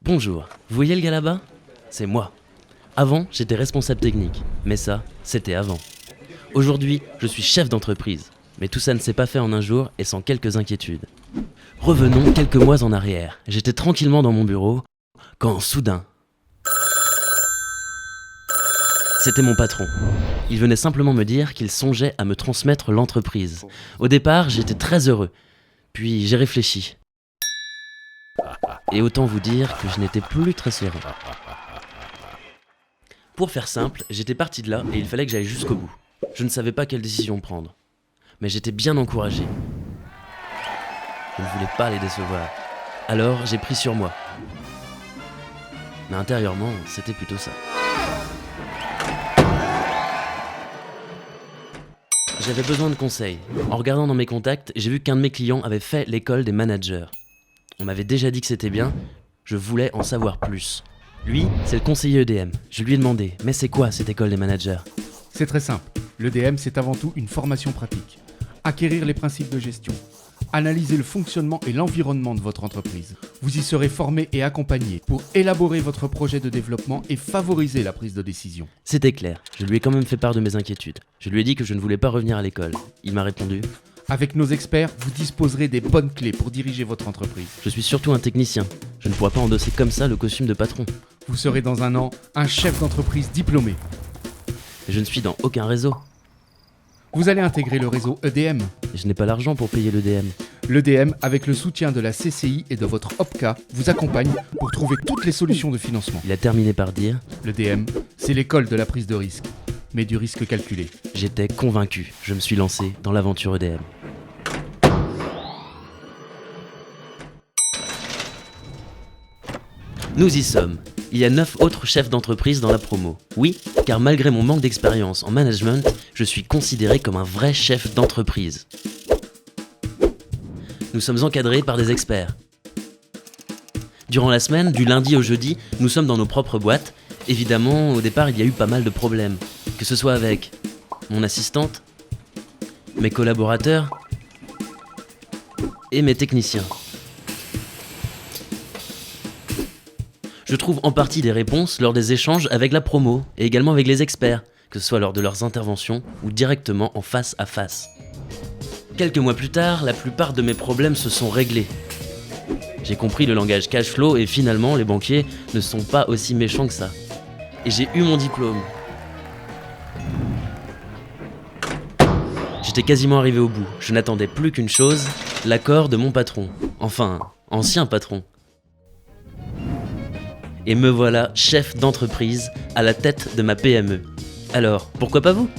Bonjour, vous voyez le gars là-bas ? C'est moi. Avant, j'étais responsable technique, mais ça, c'était avant. Aujourd'hui, je suis chef d'entreprise, mais tout ça ne s'est pas fait en un jour et sans quelques inquiétudes. Revenons quelques mois en arrière. J'étais tranquillement dans mon bureau, quand soudain... C'était mon patron. Il venait simplement me dire qu'il songeait à me transmettre l'entreprise. Au départ, j'étais très heureux. Puis j'ai réfléchi. Et autant vous dire que je n'étais plus très serein. Pour faire simple, j'étais parti de là et il fallait que j'aille jusqu'au bout. Je ne savais pas quelle décision prendre. Mais j'étais bien encouragé. Je ne voulais pas les décevoir. Alors j'ai pris sur moi. Mais intérieurement, c'était plutôt ça. J'avais besoin de conseils. En regardant dans mes contacts, j'ai vu qu'un de mes clients avait fait l'école des managers. On m'avait déjà dit que c'était bien, je voulais en savoir plus. Lui, c'est le conseiller EDM. Je lui ai demandé, mais c'est quoi cette école des managers ? C'est très simple. L'EDM, c'est avant tout une formation pratique. Acquérir les principes de gestion. Analyser le fonctionnement et l'environnement de votre entreprise. Vous y serez formé et accompagné pour élaborer votre projet de développement et favoriser la prise de décision. C'était clair, je lui ai quand même fait part de mes inquiétudes. Je lui ai dit que je ne voulais pas revenir à l'école. Il m'a répondu, Avec nos experts, vous disposerez des bonnes clés pour diriger votre entreprise. je suis surtout un technicien. Je ne pourrais pas endosser comme ça le costume de patron. Vous serez dans un an un chef d'entreprise diplômé. Et je ne suis dans aucun réseau. Vous allez intégrer le réseau EDM. Et je n'ai pas l'argent pour payer l'EDM. L'EDM, avec le soutien de la CCI et de votre OPCA, vous accompagne pour trouver toutes les solutions de financement. Il a terminé par dire, L'EDM, c'est l'école de la prise de risque, mais du risque calculé. j'étais convaincu. Je me suis lancé dans l'aventure EDM. Nous y sommes. Il y a 9 autres chefs d'entreprise dans la promo. Oui, car malgré mon manque d'expérience en management, je suis considéré comme un vrai chef d'entreprise. Nous sommes encadrés par des experts. Durant la semaine, du lundi au jeudi, nous sommes dans nos propres boîtes. Évidemment, au départ, il y a eu pas mal de problèmes. Que ce soit avec mon assistante, mes collaborateurs et mes techniciens. Je trouve en partie des réponses lors des échanges avec la promo et également avec les experts, que ce soit lors de leurs interventions ou directement en face à face. Quelques mois plus tard, la plupart de mes problèmes se sont réglés. J'ai compris le langage cash flow et finalement les banquiers ne sont pas aussi méchants que ça. Et j'ai eu mon diplôme. J'étais quasiment arrivé au bout. Je n'attendais plus qu'une chose, l'accord de mon patron. Enfin, ancien patron. Et me voilà chef d'entreprise à la tête de ma PME. Alors, pourquoi pas vous ?